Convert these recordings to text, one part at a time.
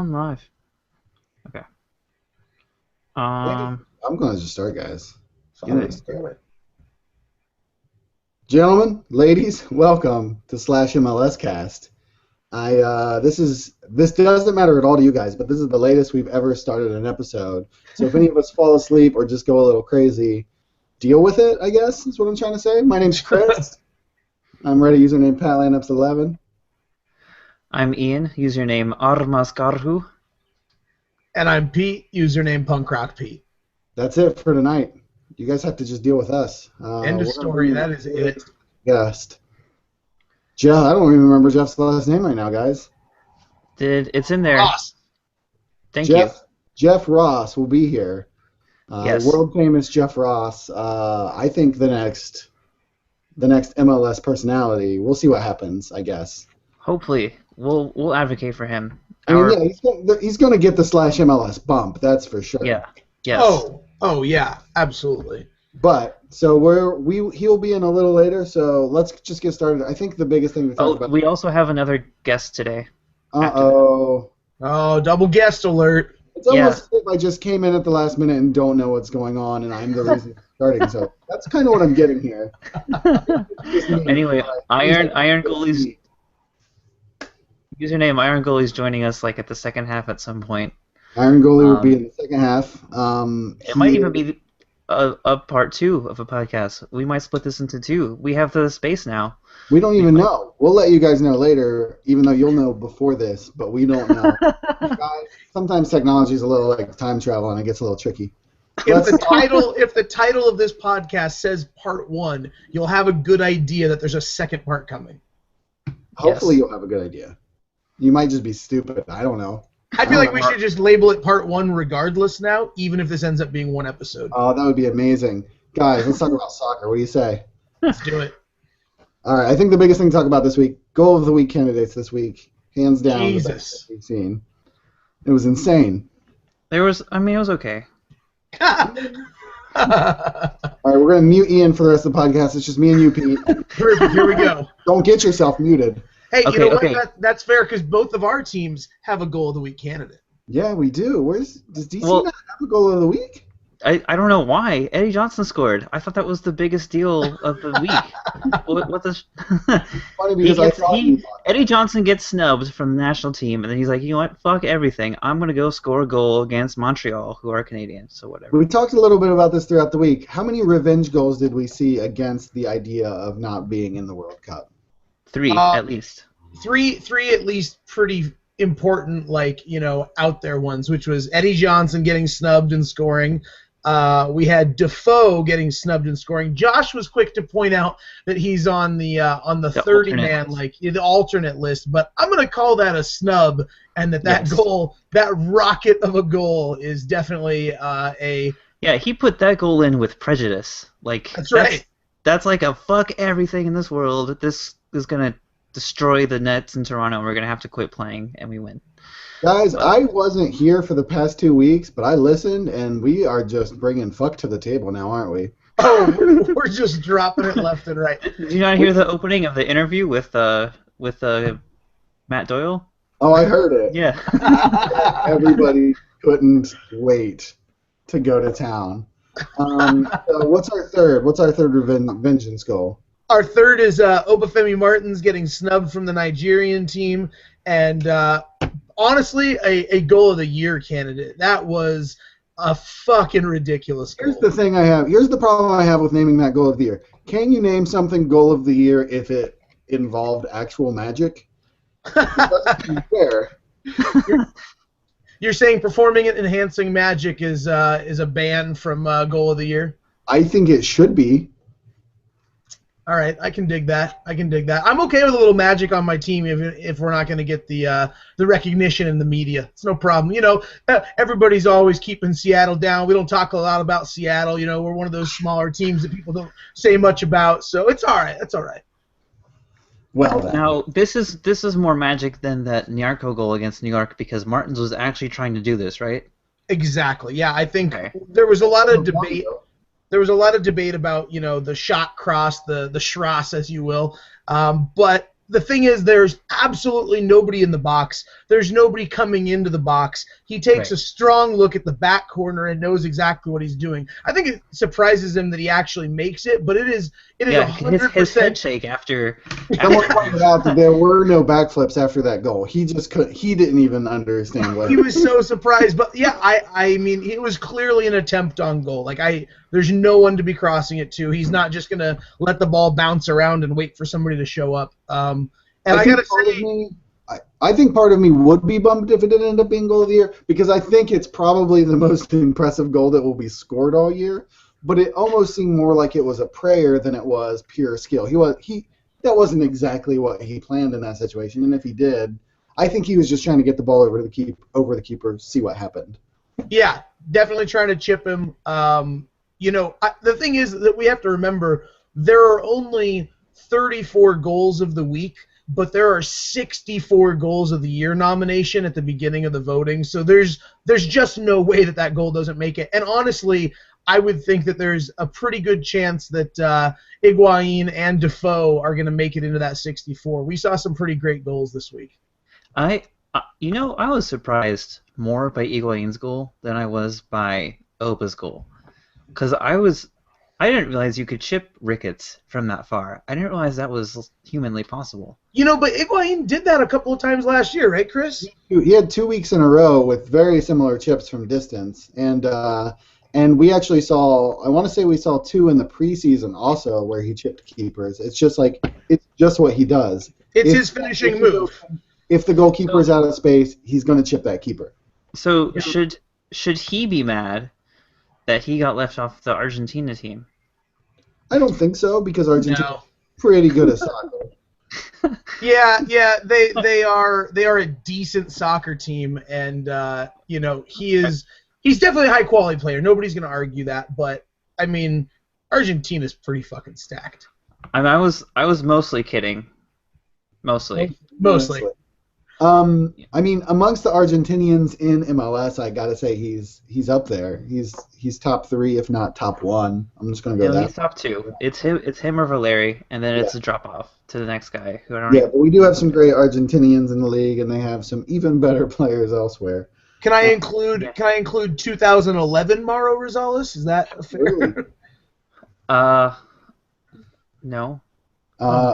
on live. Okay. I'm going to just start, guys. Do it. Gentlemen, ladies, welcome to Slash MLS Cast. This doesn't matter at all to you guys, but this is the latest we've ever started an episode. So if any of us fall asleep or just go a little crazy, deal with it, I guess, is what I'm trying to say. My name's Chris. I'm ready, username PatLaneups11. I'm Ian, username Armaskarhu. And I'm Pete, username PunkRockPete. That's it for tonight. You guys have to just deal with us. End of story. That is it. Guest. Jeff, I don't even remember Jeff's last name right now, guys. It's in there. Ross. Thank you. Jeff Ross will be here. Yes. World famous Jeff Ross. I think the next MLS personality. We'll see what happens, I guess. Hopefully, we'll advocate for him. I mean, yeah, he's going to get the Slash MLS bump. That's for sure. Yeah. Yes. Oh yeah, absolutely. But so he'll be in a little later. So let's just get started. I think the biggest thing to talk about. We also have another guest today. Uh-oh. Oh, double guest alert. It's almost as if I just came in at the last minute and don't know what's going on, and I'm the reason it's starting. So that's kind of what I'm getting here. Anyway, Iron Goalie's username Iron Goalie's joining us like at the second half at some point. Iron Goalie will be in the second half. It might even be a part 2 of a podcast. We might split this into 2. We have the space now. We don't even know. We'll let you guys know later, even though you'll know before this, but we don't know. Guys, sometimes technology is a little like time travel, and it gets a little tricky. If the title of this podcast says part 1, you'll have a good idea that there's a second part coming. Hopefully you'll have a good idea. You might just be stupid. I don't know. I feel like we should just label it part 1 regardless now, even if this ends up being one episode. Oh, that would be amazing. Guys, let's talk about soccer. What do you say? Let's do it. All right, I think the biggest thing to talk about this week, goal of the week candidates this week, hands down. Jesus. The best we've seen. It was insane. It was okay. All right, we're going to mute Ian for the rest of the podcast. It's just me and you, Pete. Perfect, here we go. Don't get yourself muted. Hey, Okay, you know okay. what? That's fair because both of our teams have a goal of the week candidate. Yeah, we do. Does DC not have a goal of the week? I don't know why. Eddie Johnson scored. I thought that was the biggest deal of the week. what the? Funny because Eddie Johnson gets snubbed from the national team, and then he's like, you know what? Fuck everything. I'm gonna go score a goal against Montreal, who are Canadian. So whatever. We talked a little bit about this throughout the week. How many revenge goals did we see against the idea of not being in the World Cup? 3 at least. Three at least pretty important, out there ones, which was Eddie Johnson getting snubbed and scoring. We had Defoe getting snubbed and scoring. Josh was quick to point out that he's on the 30-man, the alternate list, but I'm going to call that a snub, and that goal, that rocket of a goal, is definitely a... Yeah, he put that goal in with prejudice. That's right. That's like a fuck everything in this world. This is going to destroy the Nets in Toronto, and we're going to have to quit playing, and we win. Guys, I wasn't here for the past 2 weeks, but I listened, and we are just bringing fuck to the table now, aren't we? Oh, we're just dropping it left and right. Did you not hear the opening of the interview with Matt Doyle? Oh, I heard it. Yeah. Everybody couldn't wait to go to town. So what's our third? What's our third vengeance goal? Our third is Obafemi Martins getting snubbed from the Nigerian team, and honestly, a goal of the year candidate. That was a fucking ridiculous goal. Here's the thing I have. Here's the problem I have with naming that goal of the year. Can you name something goal of the year if it involved actual magic? Let's be fair. You're saying performing it enhancing magic is a ban from goal of the year? I think it should be. All right, I can dig that. I'm okay with a little magic on my team if we're not going to get the recognition in the media. It's no problem. Everybody's always keeping Seattle down. We don't talk a lot about Seattle. We're one of those smaller teams that people don't say much about. So it's all right. That's all right. Well, then. Now this is more magic than that Nyarko goal against New York because Martins was actually trying to do this, right? Exactly. Yeah, I think there was a lot of debate. There was a lot of debate about, the shot cross, the Schross, as you will. But the thing is, there's absolutely nobody in the box there's nobody coming into the box. He takes Right. a strong look at the back corner and knows exactly what he's doing. I think it surprises him that he actually makes it, but it is Yeah, his head 100%. shake after Someone pointed out that there were no backflips after that goal. He just could. He didn't even understand what. He was so surprised, but yeah, I mean, it was clearly an attempt on goal. There's no one to be crossing it to. He's not just gonna let the ball bounce around and wait for somebody to show up. And I think gotta part of say, me, I think part of me would be bummed if it didn't end up being goal of the year because I think it's probably the most impressive goal that will be scored all year. But it almost seemed more like it was a prayer than it was pure skill. That wasn't exactly what he planned in that situation, and if he did, I think he was just trying to get the ball over the keeper, see what happened. yeah, definitely trying to chip him. The thing is that we have to remember there are only 34 goals of the week, but there are 64 goals of the year nomination at the beginning of the voting. So there's just no way that goal doesn't make it. And honestly, I would think that there's a pretty good chance that Higuain and Defoe are going to make it into that 64. We saw some pretty great goals this week. I was surprised more by Higuain's goal than I was by Opa's goal, because I didn't realize you could chip Ricketts from that far. I didn't realize that was humanly possible. But Higuain did that a couple of times last year, right, Chris? He had 2 weeks in a row with very similar chips from distance, and we actually saw. I want to say we saw 2 in the preseason also where he chipped keepers. It's just what he does. It's his finishing move. If the goalkeeper is out of space, he's going to chip that keeper. So should he be mad that he got left off the Argentina team? I don't think so because Argentina's pretty good at soccer. Yeah, they are a decent soccer team, and he's definitely a high quality player. Nobody's gonna argue that, but I mean, Argentina's pretty fucking stacked. I was mostly kidding. Mostly. I mean, amongst the Argentinians in MLS, I gotta say he's up there. He's top 3, if not top 1. I'm just gonna go that. He's top 2. It's him or Valeri, and then it's a drop off to the next guy who I don't. Yeah, but we do have some great Argentinians in the league, and they have some even better players elsewhere. Can I include 2011 Mauro Rosales? Is that fair? No.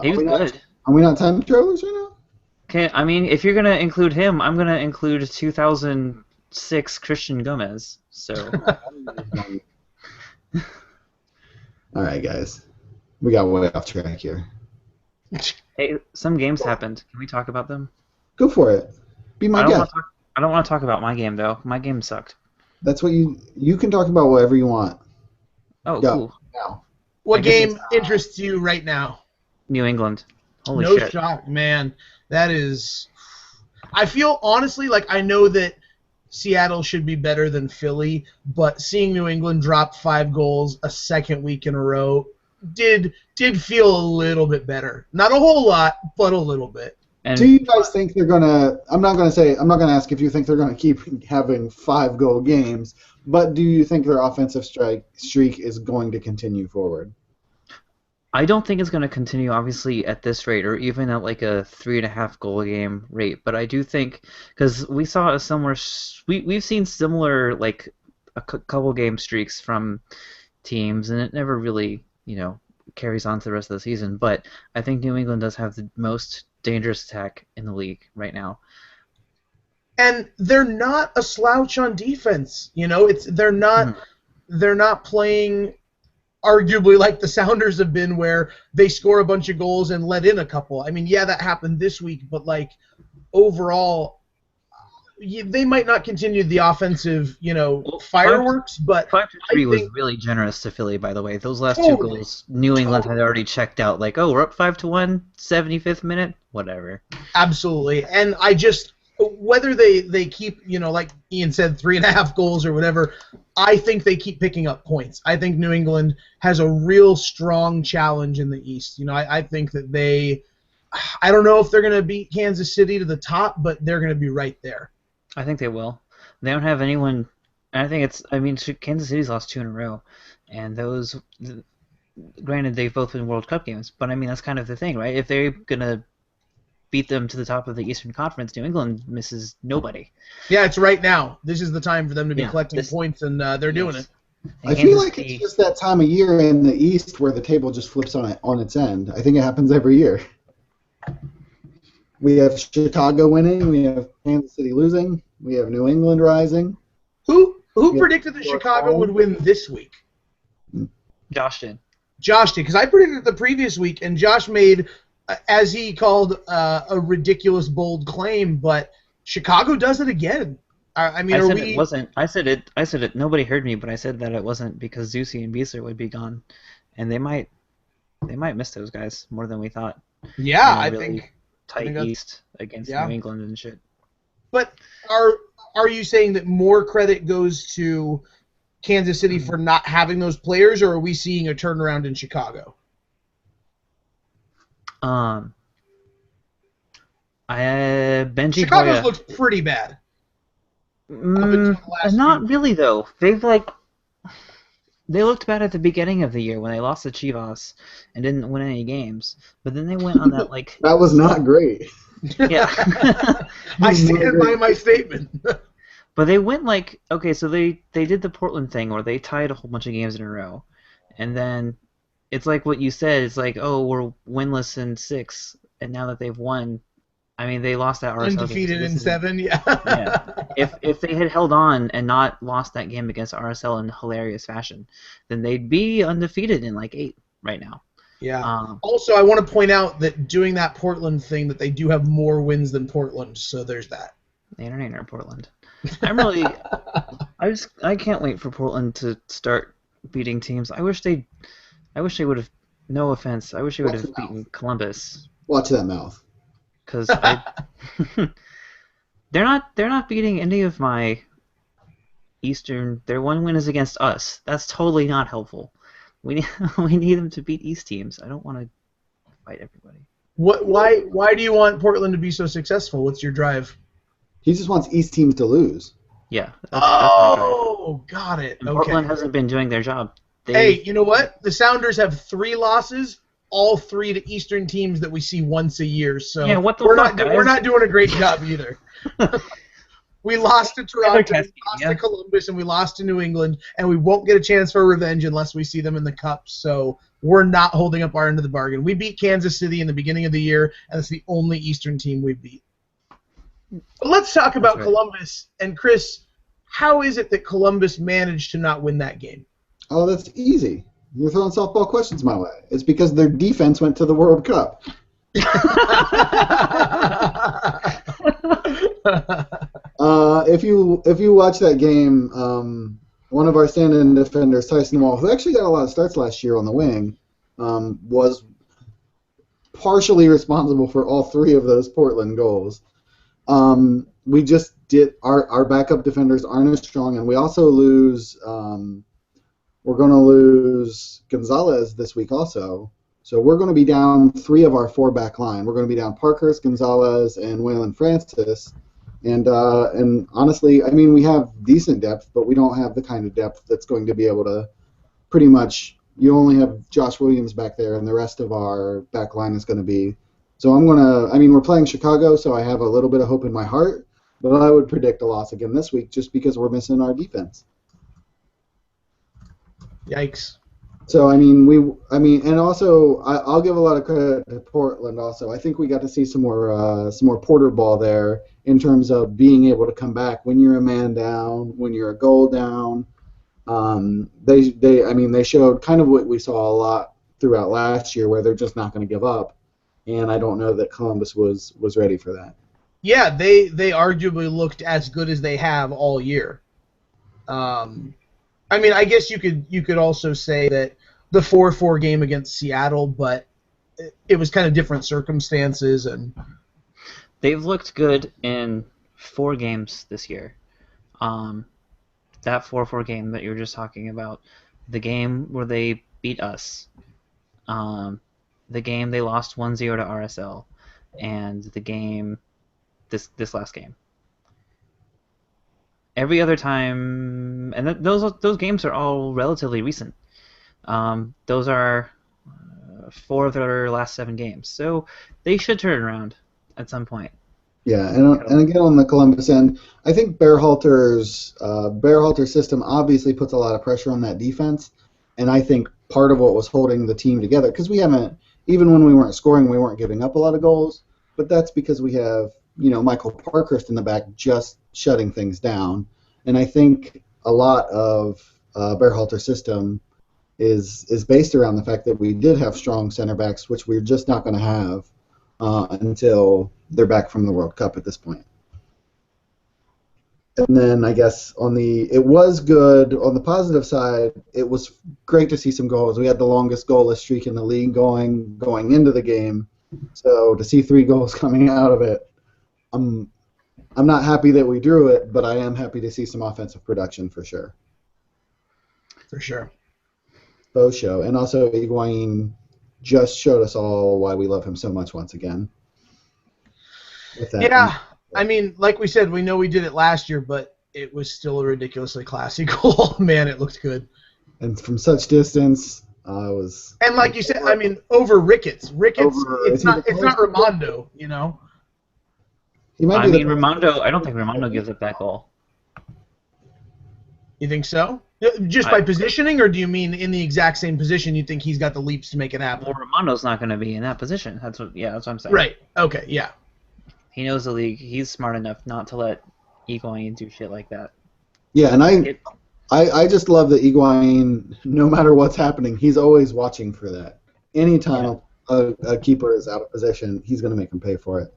He was good. Are we not time travelers right now? Okay, I mean, if you're gonna include him, I'm gonna include 2006 Christian Gomez. So. All right, guys, we got way off track here. Hey, some games happened. Can we talk about them? Go for it. Be my guest. I don't want to talk about my game though. My game sucked. That's what you can talk about whatever you want. Oh, Go. cool. Now. What game interests you right now? New England. Holy no shit. shock, man. That is. I feel honestly like I know that Seattle should be better than Philly, but seeing New England drop 5 goals a second week in a row did feel a little bit better. Not a whole lot, but a little bit. And do you guys think they're gonna? I'm not gonna ask if you think they're gonna keep having 5-goal games, but do you think their offensive streak is going to continue forward? I don't think it's going to continue, obviously, at this rate, or even at like a 3.5 goal a game rate. But I do think, because we saw a similar, we've seen similar like a couple game streaks from teams, and it never really, carries on to the rest of the season. But I think New England does have the most dangerous attack in the league right now. And they're not a slouch on defense. They're not playing arguably like the Sounders have been, where they score a bunch of goals and let in a couple. I mean, yeah, that happened this week, but like overall, they might not continue the offensive, fireworks. But 5-3 was really generous to Philly, by the way. Those last 2 goals, New England had already checked out. Like, oh, we're up 5-1, 75th minute, whatever. Absolutely, and I just. Whether they keep, like Ian said, 3.5 goals or whatever, I think they keep picking up points. I think New England has a real strong challenge in the East. I think that I don't know if they're going to beat Kansas City to the top, but they're going to be right there. I think they will. They don't have anyone. I think Kansas City's lost 2 in a row, and those, granted, they've both been World Cup games, but I mean that's kind of the thing, right? If they're gonna beat them to the top of the Eastern Conference. New England misses nobody. Yeah, it's right now. This is the time for them to be Yeah, collecting points, and they're doing it. And I feel Kansas like City, it's just that time of year in the East where the table just flips on its end. I think it happens every year. We have Chicago winning. We have Kansas City losing. We have New England rising. Who Yeah. predicted that Chicago would win this week? Josh did. Josh did, because I predicted it the previous week, and Josh made, as he called, a ridiculous, bold claim, but Chicago does it again. I mean, I are said we... it wasn't. I said it. Nobody heard me, but I said that it wasn't because Zusi and Beasler would be gone, and they might miss those guys more than we thought. Yeah, In a I really think tight that's... East against Yeah. New England and shit. But are you saying that more credit goes to Kansas City for not having those players, or are we seeing a turnaround in Chicago? Benji Chicago's Hoya. looked pretty bad up until the last Not few. really though. They looked bad at the beginning of the year when they lost to Chivas and didn't win any games. But then they went on that That was not great. yeah. I stand by my statement. But they went so they did the Portland thing where they tied a whole bunch of games in a row, and then it's like what you said. It's like, oh, we're winless in 6, and now that they've won, I mean, they lost that RSL game. Undefeated in 7, yeah. If they had held on and not lost that game against RSL in hilarious fashion, then they'd be undefeated in 8 right now. Yeah. Also, I want to point out that doing that Portland thing, that they do have more wins than Portland, so there's that. The internet in Portland. I can't wait for Portland to start beating teams. I wish they would have. No offense. I wish they would have beaten Columbus. Watch that mouth. Because they're not beating any of my Eastern. Their one win is against us. That's totally not helpful. We need them to beat East teams. I don't want to fight everybody. Why do you want Portland to be so successful? What's your drive? He just wants East teams to lose. Yeah. That's my drive. Oh, got it. And Okay. Portland hasn't been doing their job. Hey, you know what? The Sounders have 3 losses, all 3 to Eastern teams that we see once a year. So yeah, what the we're fuck, not guys? we're not doing a great job either. We lost to Toronto, we lost to Columbus, and we lost to New England, and we won't get a chance for revenge unless we see them in the Cup. So we're not holding up our end of the bargain. We beat Kansas City in the beginning of the year, and it's the only Eastern team we beat. But let's talk about Columbus. And Chris, how is it that Columbus managed to not win that game? Oh, that's easy. You're throwing softball questions my way. It's because their defense went to the World Cup. If you watch that game, one of our stand-in defenders, Tyson Wall, who actually got a lot of starts last year on the wing, was partially responsible for all 3 of those Portland goals. We just did our backup defenders aren't as strong, and we also lose. We're going to lose Gonzalez this week also. So we're going to be down 3 of our 4 back line. We're going to be down Parkhurst, Gonzalez, and Waylon Francis. And honestly, I mean, we have decent depth, but we don't have the kind of depth that's going to be able to pretty much. You only have Josh Williams back there, and the rest of our back line is going to be. So we're playing Chicago, so I have a little bit of hope in my heart, but I would predict a loss again this week just because we're missing our defense. Yikes. So and also I'll give a lot of credit to Portland. Also, I think we got to see some more Porter ball there in terms of being able to come back when you're a man down, when you're a goal down. They showed kind of what we saw a lot throughout last year, where they're just not going to give up, and I don't know that Columbus was ready for that. Yeah, they arguably looked as good as they have all year. I guess you could also say that the 4-4 game against Seattle, but it was kind of different circumstances, and they've looked good in 4 games this year. That 4-4 game that you were just talking about, the game where they beat us, the game they lost 1-0 to RSL, and the game this last game. Every other time, and those games are all relatively recent. Those are 4 of their last 7 games, so they should turn it around. at some point. Yeah, and again on the Columbus end, I think Bearhalter's system obviously puts a lot of pressure on that defense, and I think part of what was holding the team together because we haven't even when we weren't scoring, we weren't giving up a lot of goals, but that's because we have Michael Parkhurst in the back just shutting things down, and I think a lot of Bearhalter's system is based around the fact that we did have strong center backs, which we're just not going to have until they're back from the World Cup at this point. And then I guess it was good on the positive side. It was great to see some goals. We had the longest goalless streak in the league going into the game. So to see 3 goals coming out of it, I'm not happy that we drew it, but I am happy to see some offensive production for sure. For sure. Both show, and also Higuain just showed us all why we love him so much once again. Yeah, I mean, like we said, we know we did it last year, but it was still a ridiculously classy goal. Man, it looked good. And from such distance, was. And like you said, I mean, over Ricketts. It's not Raimondo, He might be Raimondo. I don't think Raimondo gives up that goal. You think so? Just by positioning, or do you mean in the exact same position you think he's got the leaps to make it happen? Well, Raimondo's not going to be in that position. That's what I'm saying. Right. Okay. Yeah. He knows the league. He's smart enough not to let Higuain do shit like that. Yeah, and I just love that Higuain, no matter what's happening, he's always watching for that. Anytime a keeper is out of position, he's going to make him pay for it,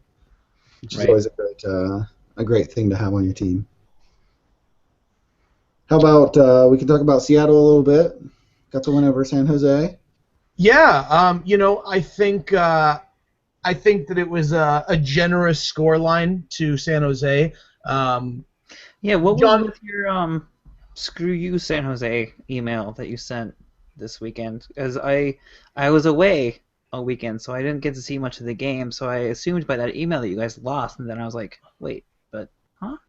which is always a great thing to have on your team. How about we can talk about Seattle a little bit? Got the win over San Jose. Yeah, I think that it was a generous scoreline to San Jose. What was with your screw you San Jose email that you sent this weekend? Because I was away a weekend, so I didn't get to see much of the game. So I assumed by that email that you guys lost, and then I was like, wait, but huh?